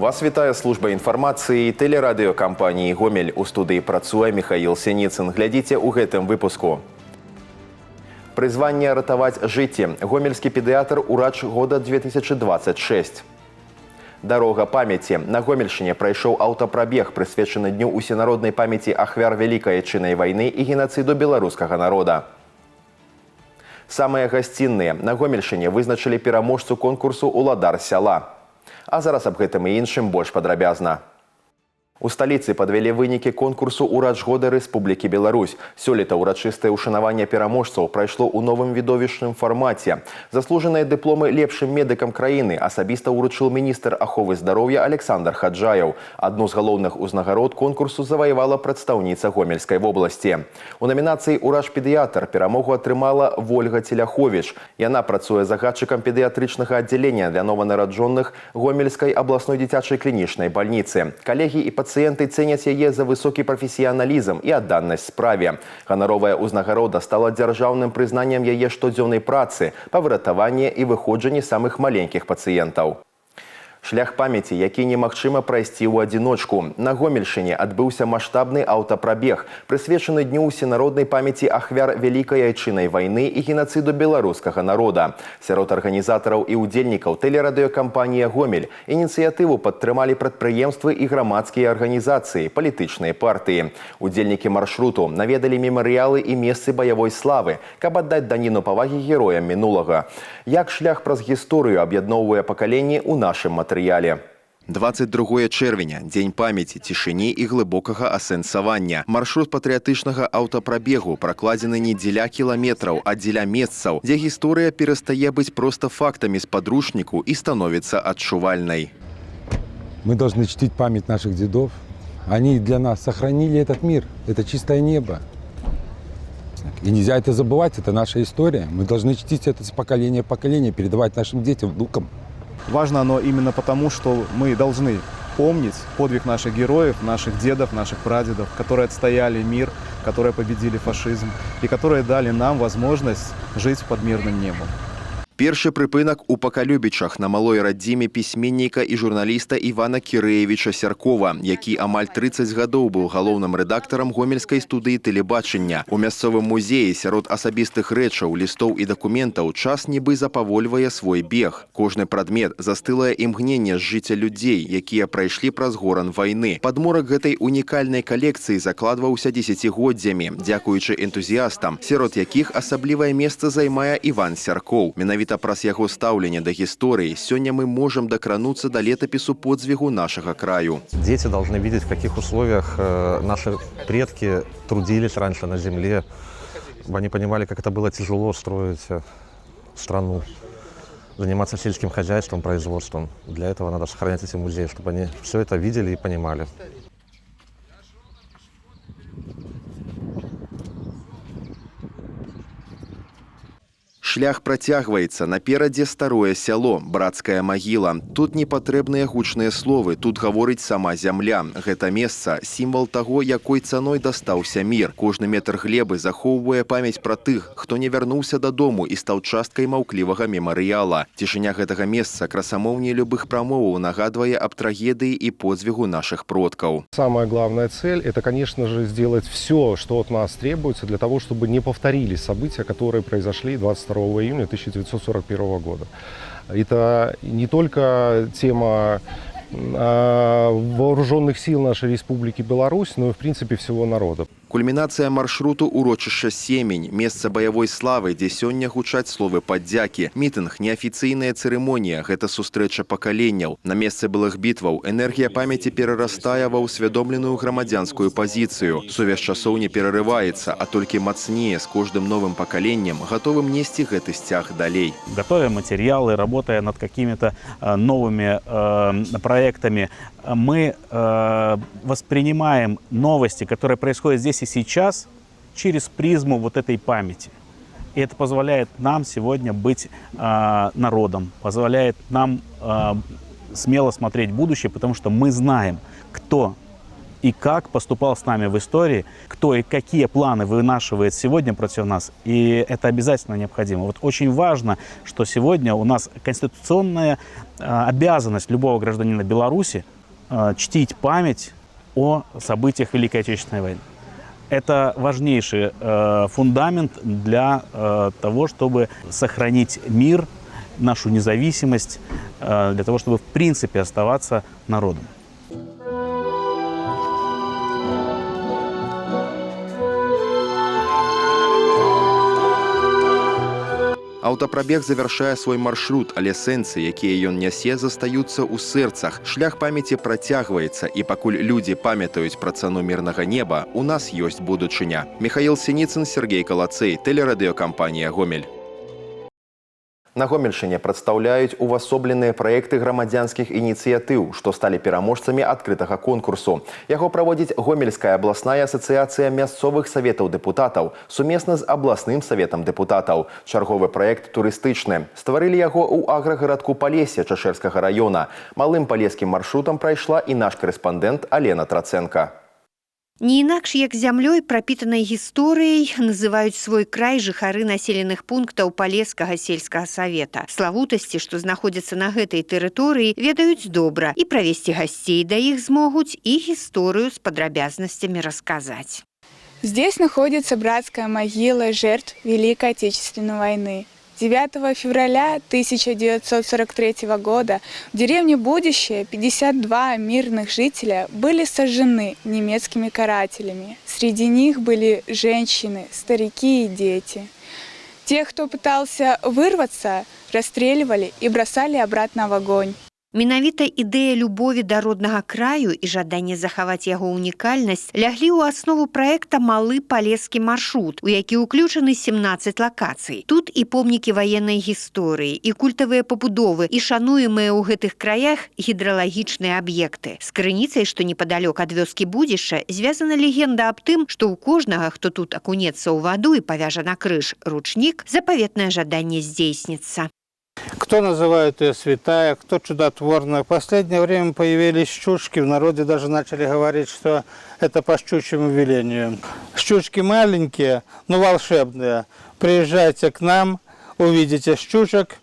Вас вітае служба інфармацыі тэлерадыёкампаніі «Гомель». У студыі працуе Михаил Синицын. Глядзіце ў гэтым выпуску. Прызванне ратаваць жыцці. Гомельскі педыятр «Урач года 2026». Дарога памяці. На Гомельшчыне прайшоў аўтапрабег, прысвечаны Дню усенароднай памяці ахвяр Вялікай Айчыннай вайны і генацыду беларускага народа. Самыя гасцінныя. На Гомельшчыне вызначылі пераможцу конкурсу «Уладар сяла». А зараз аб гэтым і іншым больш падрабязна. У сталіцы падвялі вынікі конкурсу «Урач года Рэспублікі Беларусь». Сёлета ўрачыстае ўшанаванне пераможцаў прайшло ў новым відовішчным фармаце. Заслужаныя дыпломы лепшым медыкам краіны асабіста ўручыў міністр аховы здароўя Александр Хаджаев. Адну з галоўных узнагарод конкурсу заваявала прадстаўніца Гомельскай вобласці. У намінацыі «Урач-педыятр» перамогу атрымала Вольга Целяховіч. Яна працуе загадчыкам педыятрычнага аддзялення для нованараджоных Гомельскай абласной дзіцячай клінічнай бальніцы. Калегі і пациенты ценяць яе за высокі прафесіяналізм і адданасць справе. Ганаровая ўзнагарода стала дзяржаўным прызнаннем яе штодзённай працы па выратаванні і выходжанні самых маленькіх пацыентаў. Шлях памяці, які немагчыма прайсці ў адзіночку. На Гомельшчыне адбыўся маштабны аўтапрабег, прысвечаны Дню усенароднай памяці ахвяр Вялікай Айчыннай вайны і генацыду беларускага народа. Сярод арганізатараў і ўдзельнікаў тэлерадыёкампанія «Гомель». Ініцыятыву падтрымалі прадпрыемствы і грамадскія арганізацыі, палітычныя партыі. Удзельнікі маршруту наведалі мемарыялы і месцы баявой славы, каб аддаць даніну павагі героям мінулага. Як шлях праз гісторыю аб'ядноўвае пакаленні ў нашым матэрыяле. 22 чэрвеня – дзень памяці, цішыні і глыбокага асэнсавання. Маршрут патрыятычнага аўтапрабегу пракладзены не дзеля кіламетраў, а дзеля месцаў, дзе гісторыя перастае быць проста фактамі з падручніку і становіцца адчувальнай. Мы должны чтить память наших дедов. Они для нас сохранили этот мир. Это чистое небо. И нельзя это забывать, это наша история. Мы должны чтить это с поколения в поколение, передавать нашим детям, внукам. Важно оно именно потому, что мы должны помнить подвиг наших героев, наших дедов, наших прадедов, которые отстояли мир, которые победили фашизм и которые дали нам возможность жить под мирным небом. Першы прыпынак у Пакалюбічах на малой радзіме пісьменніка і журналіста Івана Кірэевіча Сяркова, які амаль 30 гадоў быў галоўным рэдактарам гомельскай студыі тэлебачання. У мясцовым музеі сярод асабістых рэчаў, лістоў і дакументаў час нібы запавольвае свой бег. Кожны прадмет, застылае імгненне з жыцця людзей, якія прайшлі праз горан вайны. Падмурак гэтай унікальнай калекцыі закладваўся дзесяцігоддзямі, дзякуючы энтузіястам, сярод якіх асаблівае месца займае Іван Сяркоў. Менавіта праз яго стаўленне да гісторыі сёння мы можам дакрануцца да летапісу подзвігу нашага краю. Дети должны видеть, в каких условиях наши предки трудились раньше на земле. Они понимали, как это было тяжело строить страну, заниматься сельским хозяйством, производством. Для этого надо сохранять эти музеи, чтобы они все это видели и понимали. Шлях працягваецца. Наперадзе старое сяло, брацкая магіла. Тут не патрэбныя гучныя словы, тут гаворыць сама зямля. Гэта месца – сімвал таго, якой цаной дастаўся мір. Кожны метр глебы захоўвае памяць пра тых, хто не вярнуўся дадому і стаў часткай маўклівага мемарыяла. Цішыня гэтага месца красамоўней любых прамоваў нагадвае аб трагедыі і подзвігу наших продкаў. Самая главная цель – это, конечно же, сделать все, что от нас требуется для того, чтобы не повторились события, которые произошли 22 июня 1941 года. Это не только тема вооруженных сил нашей Республики Беларусь, но и, в принципе, всего народа. Кульмінацыя маршруту урочышча Семень, месца баявой славы, дзе сёння гучаць словы паддзякі. Мітынг, неафіцыйная цырымонія, гэта сустрэча пакаленняў. На месцы былых бітваў энергія памяці перарастае ва ўсвядомленую грамадзянскую пазіцыю. Сувязь часоў не перарываецца, а толькі мацнее з кожным новым пакаленнем, гатовым несці гэты сцяг далей. Готовя материалы, работая над какими-то новыми проектами, мы воспринимаем новости, которые происходят здесь и сейчас, через призму вот этой памяти. И это позволяет нам сегодня быть народом, позволяет нам смело смотреть в будущее, потому что мы знаем, кто и как поступал с нами в истории, кто и какие планы вынашивает сегодня против нас. И это обязательно необходимо. Вот очень важно, что сегодня у нас конституционная обязанность любого гражданина Беларуси чтить память о событиях Великой Отечественной войны. Это важнейший фундамент для того, чтобы сохранить мир, нашу независимость, для того, чтобы в принципе оставаться народом. Аўтапрабег завяршае свой маршрут, але сэнсы, якія ён нясе, застаюцца ў сэрцах. Шлях памяці працягваецца, і пакуль людзі памятаюць пра цану мірнага неба, у нас ёсць будучыня. Михаил Синицын, Сергей Калацэй, тэлерадыёкампанія «Гомель». На Гомельшчыне прадстаўляюць увасобленыя праекты грамадзянскіх ініцыятыў, што сталі пераможцамі адкрытага конкурсу. Яго праводзіць Гомельская абласная асацыяцыя мясцовых саветаў дэпутатаў сумесна з абласным саветам дэпутатаў. Чарговы праект турыстычны. Стварылі яго ў аграгарадку Палессе Чашэрскага раёна. Малым палескім маршрутам прайшла і наш карэспандэнт Алена Траценка. Не інакш, як зямлёй, прапітанай гісторыяй, называюць свой край жыхары населеных пунктаў Палескага сельскага савета. Славутасці, што знаходзяцца на гэтай тэрыторыі, ведаюць добра, і правесці гасцей да іх змогуць, і гісторыю з падрабязнасцямі расказаць. Здесь находится братская могила жертв Великой Отечественной войны. 9 февраля 1943 года в деревне Будище 52 мирных жителя были сожжены немецкими карателями. Среди них были женщины, старики и дети. Тех, кто пытался вырваться, расстреливали и бросали обратно в огонь. Менавіта ідэя любові да роднага краю і жаданне захаваць яго унікальнасць ляглі ў аснову праекта «Малы палескі маршрут», у які ўключаны 17 лакацый. Тут і помнікі ваеннай гісторыі, і культавыя пабудовы, і шануемыя ў гэтых краях гідралагічныя аб'екты. З крыніцай, што непадалёк ад вёскі Будзішча, звязана легенда аб тым, што ў кожнага, хто тут акунецца ў ваду і павяжа на крыж ручнік, запаветнае жаданне здзейсніцца. Кто называет ее святая, кто чудотворная. В последнее время появились щучки. В народе даже начали говорить, что это по щучьему велению. Щучки маленькие, но волшебные. Приезжайте к нам, увидите щучек,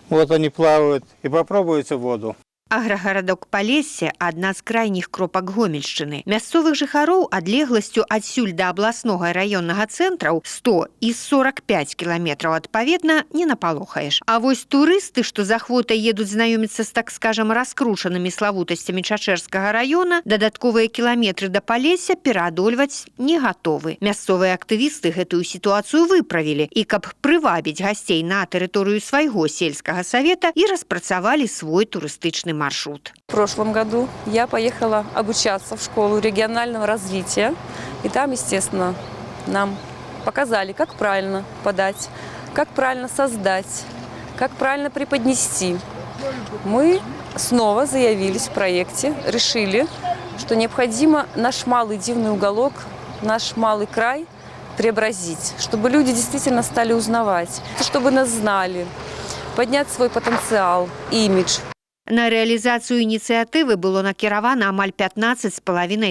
вот они плавают, и попробуйте воду. Аграгарадок Палессе – адна з крайніх кропак Гомельшчыны. Мясцовых жыхароў адлегласцю адсюль да абласнога раённага цэнтраў 100 і 45 кіламетраў адпаведна не напалохаеш. А вось турысты, што з ахвотай едуць знаёміцца з, так скажам, раскручанымі славутасцямі Чачэрскага раёна, дадатковыя кіламетры да Палесся пераадольваць не гатовы. Мясцовыя актывісты гэтую сітуацыю выправілі і, каб прывабіць гасцей на тэрыторыю свайго сельскага савета, і распрацавалі свой турыстычны маршрут. В прошлом году я поехала обучаться в школу регионального развития. И там, естественно, нам показали, как правильно подать, как правильно создать, как правильно преподнести. Мы снова заявились в проекте, решили, что необходимо наш малый дивный уголок, наш малый край преобразить, чтобы люди действительно стали узнавать, чтобы нас знали, поднять свой потенциал, имидж. На рэалізацыю ініцыятывы было накіравана амаль 15,5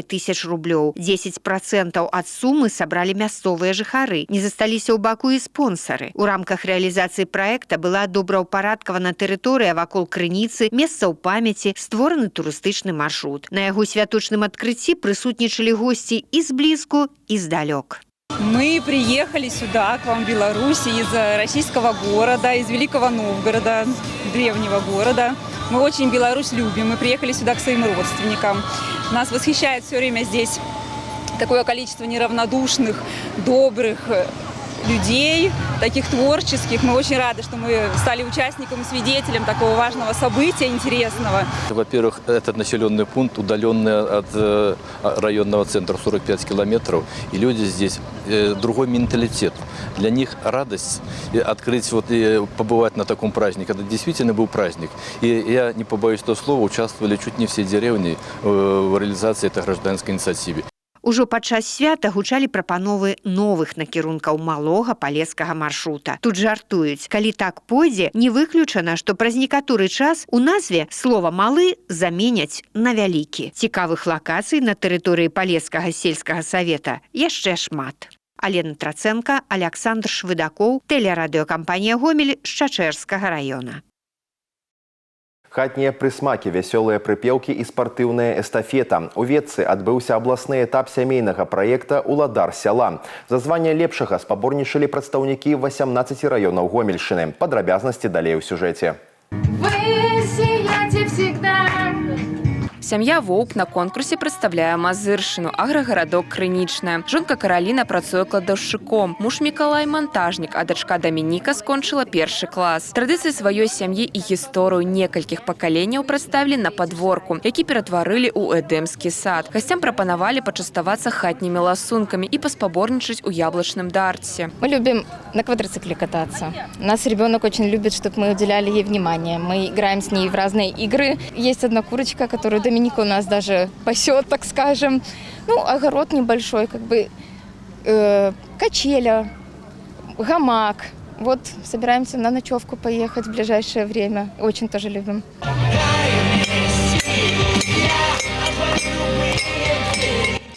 тысяч рублёў. 10% ад сумы сабралі мясцовыя жыхары. Не засталіся ў баку і спонсары. У рамках рэалізацыі праекта была добраўпарадкавана тэрыторыя вакол крыніцы, месцаў памяці, створаны турыстычны маршрут. На яго святочным адкрыцці прысутнічалі госці і зблізку, і здалёк. Мы приехали сюда, к вам в Беларусь, из российского города, из Великого Новгорода, древнего города. Мы очень Беларусь любим, мы приехали сюда к своим родственникам. Нас восхищает все время здесь такое количество неравнодушных, добрых людей, таких творческих. Мы очень рады, что мы стали участником и свидетелем такого важного события, интересного. Во-первых, этот населенный пункт, удаленный от районного центра 45 километров, и люди здесь другой менталитет. Для них радость открыть, вот, и побывать на таком празднике. Это действительно был праздник. И я не побоюсь этого слова, участвовали чуть не все деревни в реализации этой гражданской инициативы. Ужо падчас свята гучалі прапановы новых накірункаў малога палескага маршрута. Тут жартуюць, калі так пойдзе, не выключана, што праз некаторы час у назве слова «малы» заменяць на «вялікі». Цікавых лакацый на тэрыторыі Палескага сельскага савета яшчэ шмат. Алена Траценка, Александр Швыдакоў, тэлерадыёкампанія «Гомель» з Чачэрскага раёна. Хатнія прысмакі, вясёлыя прыпеўкі і спартыўная эстафета. У Ветцы адбыўся абласны этап сямейнага праекта «Уладар сяла». За званне лепшага спаборнічалі прадстаўнікі 18 раёнаў Гомельшчыны. Падрабязнасці далей у сюжэце. Вы сияете всегда. Сям'я Воўк на конкурсе прадстаўляе Мазыршчыну, аграгарадок Крынічная. Жонка Караліна працуе кладаўшчыком, муж Мікалай монтажнік, а дачка Дамініка скончыла першы клас. Традыцыі сваёй сям'і і гісторыю некалькіх пакаленняў прадставілі на падворку, які ператварылі ў эдэмскі сад. Гасцям прапанавалі пачаставацца хатнімі ласункамі і паспаборнічаць у яблочным дарце. Мы любим на квадроцикле кататься. Нас ребенок очень любит, чтобы мы уделяли ей внимание. Мы играем с ней в разные игры. Есть одна курочка, которую Доминика у нас даже пасет, так скажем. Ну, огород небольшой, как бы качеля, гамак. Вот собираемся на ночевку поехать в ближайшее время. Очень тоже любим.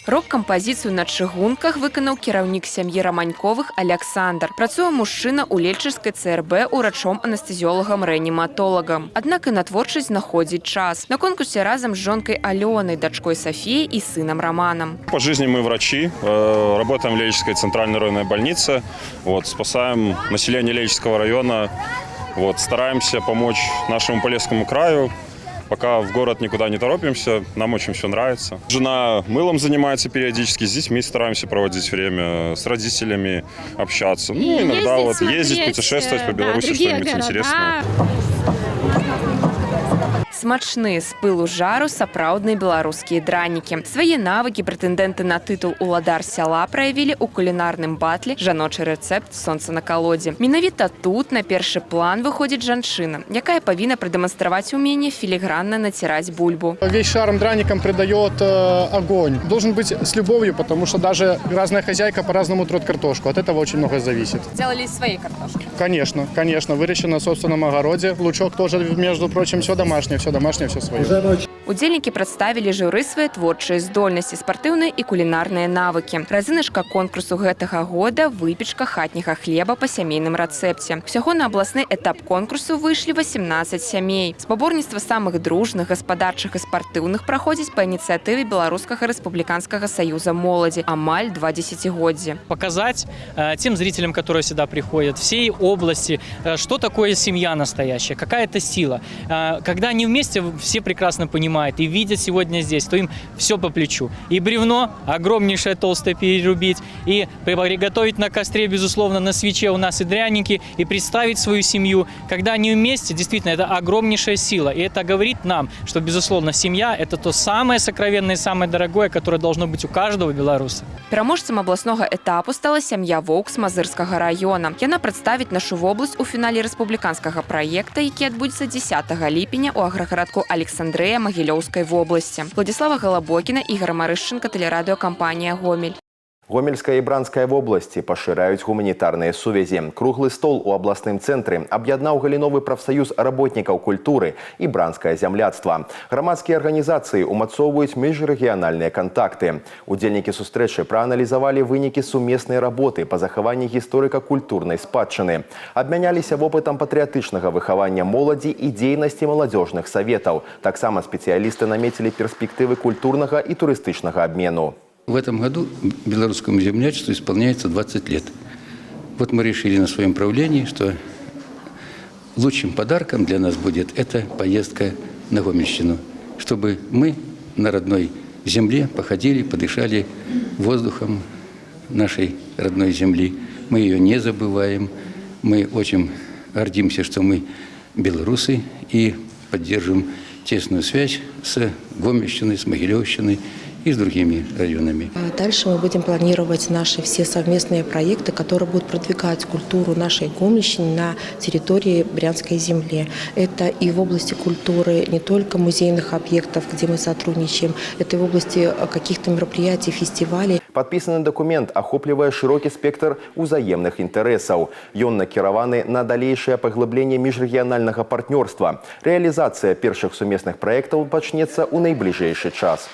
Рок-кампазіцыю на чыгунках выканаў кіраўнік сям'і Раманьковых Александр. Працуе мужчына ў лельчарскай ЦРБ урачом-анестэзіолагам-рэаніматолагам. Аднак і на творчасць знаходзіць час. На конкурсе разам з жонкой Алёнай, дачкой Софией и сыном Романом. По жизни мы врачи, работаем в Лельчинской центральной районной больнице, спасаем население Лельчинского района, стараемся помочь нашему Полесскому краю. Пока в город никуда не торопимся, нам очень все нравится. Жена мылом занимается периодически, с детьми стараемся проводить время, с родителями общаться. Ну, иногда ездить, путешествовать по Беларуси, что-нибудь интересное. Смачны з пылу жару сапраўдныя беларускія дранікі. Свае навыкі прэтэндэнты на тытул «Уладар сяла» праявілі ў кулінарным батле «Жаночы рэцэпт сонца на калодзе». Менавіта тут на першы план выходзіць жанчына, якая павінна прадэманстраваць уменне філігранна націраць бульбу. Весь шарм драникам придает огонь. Должен быть с любовью, потому что даже разная хозяйка по-разному трет картошку. От этого очень многое зависит. Делали из своей картошки? Конечно, конечно. Выращено на собственном огороде. Лучок тоже, между прочим, все домашнее, все свое. Удзельнікі прадставілі журы свае творчыя здольнасці, спартыўныя і кулінарныя навыкі. Разыначка конкурсу гэтага года – выпечка хатняга хлеба па сямейным рэцэпце. Усяго на абласны этап конкурсу выйшлі 18 сямей. Спаборніцтва самых дружных, гаспадарчых і спартыўных праходзіць па ініцыятыве Беларускага рэспубліканскага саюза моладзі амаль 2 десятигоддзя. Показать тем зрителям, которые сюда приходят, всей области, что такое семья настоящая, какая это сила. Когда они вместе, все прекрасно понимают и видят сегодня здесь, то им все по плечу. И бревно огромнейшее толстое перерубить, и приготовить на костре, безусловно, на свече у нас и дряники, и представить свою семью. Когда они вместе, действительно, это огромнейшая сила. И это говорит нам, что, безусловно, семья – это то самое сокровенное, самое дорогое, которое должно быть у каждого белоруса. Пераможцам абласнога этапу стала сям'я Воўк з Мазырскага района. Яна прадставіць нашу вобласць у фінале рэспубліканскага праекта, які адбудзецца 10 ліпеня ў аграгарадку Александрыя Магілёўскай вобласці. Владислава Голобокіна, Ігор Марышченко, тэлерадыёкампанія «Гомель». Гомельская и Бранская области поширяют гуманитарные сувязі. Круглый стол у областным центре объединил галіновы профсоюз работников культуры и Бранское земляцтво. Громадские организации умацовывают межрегиональные контакты. Удзельники сустрэчы проанализовали выники совместной работы по захаванию историко-культурной спадчыны. Обменялись опытом патриотичного выхования молоди и деятельности молодежных советов. Так само специалисты наметили перспективы культурного и туристичного обмену. В этом году белорусскому землячеству исполняется 20 лет. Вот мы решили на своем правлении, что лучшим подарком для нас будет эта поездка на Гомельщину, чтобы мы на родной земле походили, подышали воздухом нашей родной земли. Мы ее не забываем. Мы очень гордимся, что мы белорусы и поддержим тесную связь с Гомельщиной, с Могилевщиной и с другими районами. Дальше мы будем планировать наши все совместные проекты, которые будут продвигать культуру нашей Гомельщины на территории Брянской земли. Это и в области культуры, не только музейных объектов, где мы сотрудничаем, это и в области каких-то мероприятий, фестивалей. Подписанный документ охопливае широкий спектр узаемных интересов. Ён накіраваны на дальнейшее поглубление межрегионального партнерства. Реализация первых совместных проектов начнется у наиближайший час.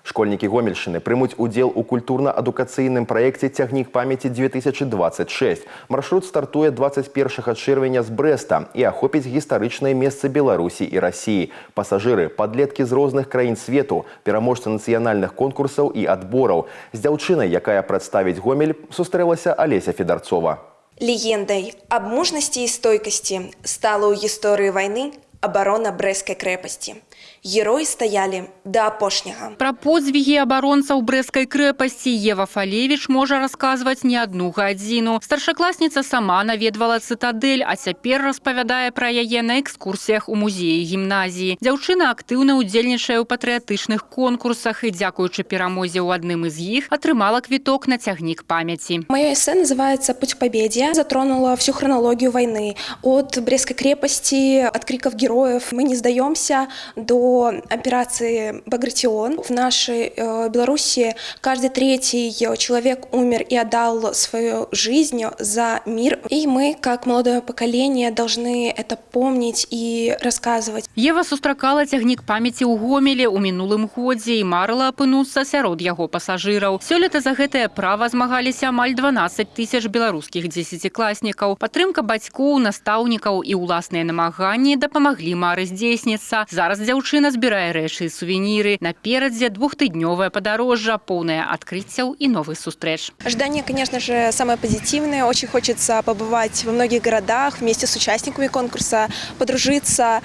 Школьнікі Гомельшчыны прымуць удзел у культурна-адукацыйным праекце «Цягнік памяці-2026». Маршрут стартуе 21 чэрвеня з Брэста і ахопіць гістарычныя месцы Беларусі і Расіі. Пасажыры, падлеткі з розных краін свету, пераможцы нацыянальных конкурсаў і адбораў. З дзяўчынай, якая прадставіць Гомель, сустрэлася Алеся Федарцова. Легендой об мужности и стойкости стала у истории войны оборона Брестской крепости. Герои стояли до апошняга. Про подзвиги оборонцев Брестской крепости Ева Фалевич можа рассказывать не одну гадзіну. Старшакласница сама наведвала цитадель, а цяпер распавядае про яе на экскурсиях у музеі гімназіі. Дзяўчына актыўна удзельнічае ў патрыятычных конкурсах і, дзякуючы перамозе ў адным из іх, атрымала квіток на цягнік памяти. Мое эссе называется «Путь к победе». Затронула всю хронологию войны. От Брестской крепости, от криков героев «Мы не сдаемся» до операции «Багратион». В нашей Беларуси каждый третий человек умер и отдал свою жизнь за мир. И мы, как молодое поколение, должны это помнить и рассказывать. Ева сустракала цягнік памяці ў Гомелі ў мінулым годзе і марыла апынуцца сярод яго пасажыраў. Сёлета за гэтае права змагаліся амаль 12 000 беларускіх дзесяцікласнікаў. Падтрымка бацькоў, настаўнікаў і ўласныя намаганні дапамаглі мары здзейсніцца. Зараз дзяўчына збірае рэчы і сувеніры. Наперадзе двухтыднёвае падарожжа, поўнае адкрыццяў і новых сустрэч. Ожидание, конечно же, самое позитивное. Очень хочется побывать во многих городах вместе с участниками конкурса, подружиться.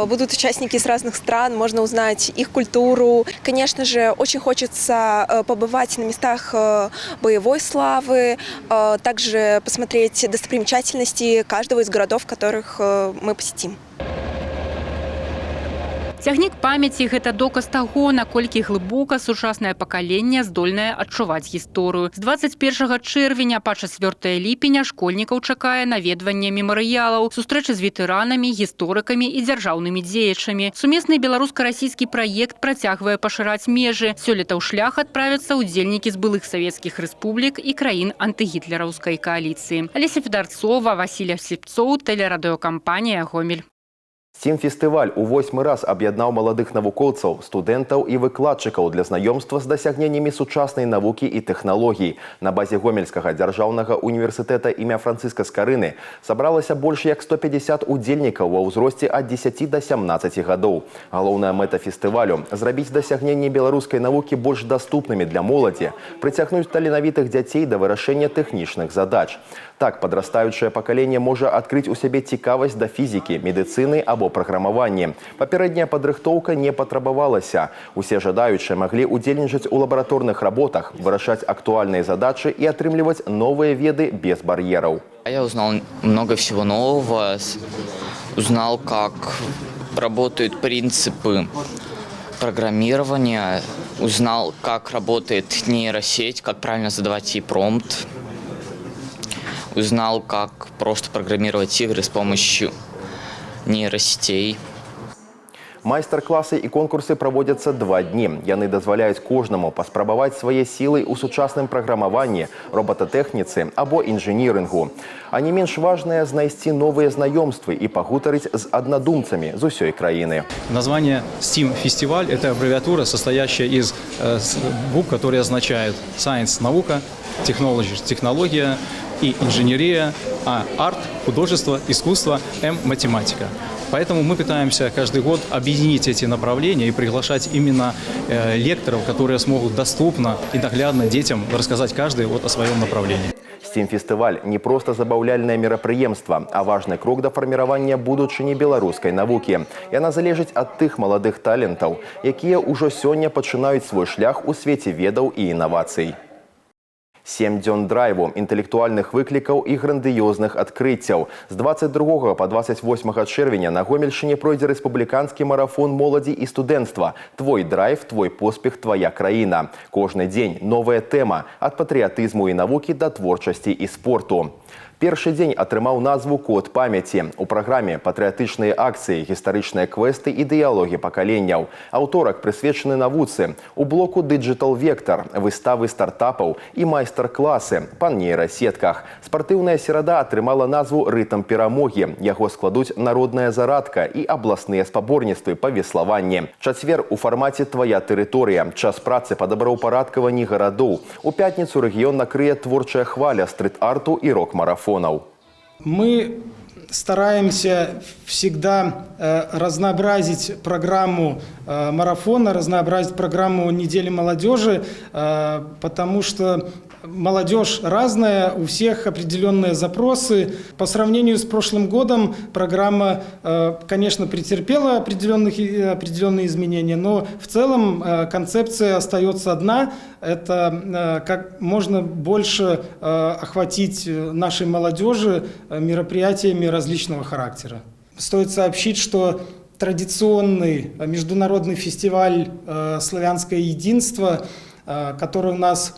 Будут участники с разных стран, можно узнать их культуру. Конечно же, очень хочется побывать на местах боевой славы, также посмотреть достопримечательности каждого из городов, которых мы посетим. Цягнік памяці – гэта доказ таго, наколькі глыбока сучаснае пакаленне здольнае адчуваць гісторыю. З 21 чэрвеня па 4 ліпеня школьнікаў чакае наведванне мемарыялаў, сустрэчы з ветэранамі, гісторыкамі і дзяржаўнымі дзеячамі. Сумесны беларуска-расійскі праект працягвае пашыраць межы. Сёлета ў шлях адправяцца удзельнікі з былых савецкіх рэспублік і краін антыгітлераўскай кааліцыі. Алеся Федарцова, Васіль Слепцоў, тэлерадыёкампанія «Гомель». Стім-фестываль у 8-й раз аб'яднаў маладых навукоўцаў, студэнтаў і выкладчыкаў для знаёмства з дасягненнямі сучаснай навукі і тэхналогій. На базе Гомельскага дзяржаўнага універсітэта імя Францыска Скарыны сабралася больш як 150 удзельнікаў ва ўзросце ад 10 до 17 гадоў. Галоўная мэта фестывалю – зрабіць дасягненні беларускай навукі больш даступнымі для моладзі, прыцягнуць таленавітых дзяцей да вырашэння тэхнічных задач. Так, падрастаючае пакаленне можа адкрыць у сябе цікавасць да фізікі, медыцыны або праграмаванні. Папярэдняя падрыхтоўка не патрабавалася. Усе жадаючыя маглі удзельнічаць у лабараторных работах, вырашаць актуальныя задачы і атрымліваць новыя веды без бар'ераў. Я узнал много всего нового, узнал, как работают принципы программирования, узнал, как работает нейросеть, как правильно задавать ей промпт. Узнал, как просто программировать игры с помощью нейросетей. Майстар-класы і конкурсы праводзяцца 2 дні. Яны дазваляюць кожнаму паспрабаваць свае сілы ў сучасным праграмаванні, роботатэхніцы або інжынірынгу. А не менш важнае знайсці новыя знаёмствы і пагутарыць з аднадумцамі з усёй краіны. Название STEAM-фестиваль – это аббревиатура, состоящая из букв, которые означают Science – наука, Technology – технология, и инженерия, а арт, художество, искусство, математика. Поэтому мы пытаемся каждый год объединить эти направления и приглашать именно лекторов, которые смогут доступно и наглядно детям рассказать каждый о своем направлении. Стім-фестываль – не просто забаўляльнае мерапрыемства, а важны крок да фарміравання будучыні беларускай навукі. Яна залежыць ад тых маладых талентаў, якія ўжо сёння пачынаюць свой шлях у свеце ведаў і інавацый. 7 дзён драйву, інтэлектуальных выклікаў і грандыёзных адкрыццяў. З 22 па 28 чэрвеня на Гомельшчыне пройдзе рэспубліканскі марафон моладзі і студэнцтва. Твой драйв, твой поспех, твая краіна. Кожны дзень новая тэма – ад патрыятызму і навукі да творчасці і спорту. Першы дзень атрымаў назву «Код памяці». У праграме патрыятычныя акцыі, гістарычныя квесты і дыялогі пакаленняў. Аўторак прысвечаны навуцы. У блоку «Digital Vector» выставы стартапаў і майстар-класы па нейрасетках. Спартыўная серада атрымала назву «Рытм перамогі». Яго складуць народная зарадка і абласныя спаборніцтвы па веславанні. Чацвер у фармаце «Твая тэрыторыя». Час працы па добраўпарадкаванні гарадоў. У пятніцу рэгіён накрые творчая хваля стрит-арту і рок-марафонаў. Мы стараемся всегда разнообразить программу марафона, разнообразить программу недели молодежи, потому что молодежь разная, у всех определенные запросы. По сравнению с прошлым годом программа, конечно, претерпела определенные изменения, но в целом концепция остается одна. Это как можно больше охватить нашей молодежи мероприятиями различного характера. Стоит сообщить, что традиционный международный фестиваль «Славянское единство», который у нас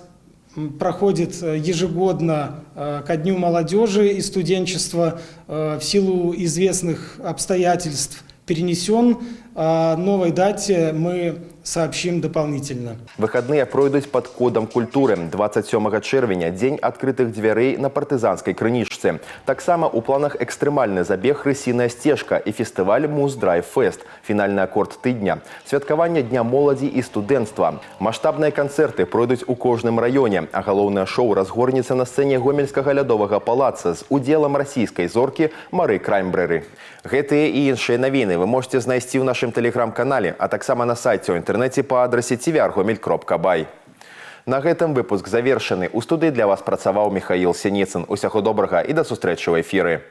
проходит ежегодно ко Дню молодежи и студенчества, в силу известных обстоятельств перенесен. О новой дате мы сообщим дополнительно. Выходные пройдуць под кодом культуры. 27 чэрвеня – дзень адкрытых дзвярэй на партызанскай крынічцы. Таксама у планах экстрэмальны забег «Рысіная сцежка» і фестываль «Муз-драйв фест» – фінальны акорд тыдня. Святкаванне Дня моладзі і студэнцтва. Маштабныя канцэрты пройдуць у кожным раёне, а галоўнае шоу разгорнецца на сцэне Гомельскага лядовага палаца з удзелам расійскай зоркі Мары Краймбреры. Гэтыя і іншыя навіны вы можете знайсці ў нашым тэлеграм-канале, а таксама на сайце ў інтэрнэце па адрасе tvr.gomel.by. На гэтым выпуск завершаны. У студыі для вас працаваў Михаил Синіцын. Усяго добрага і да сустрэчы ў эфіры.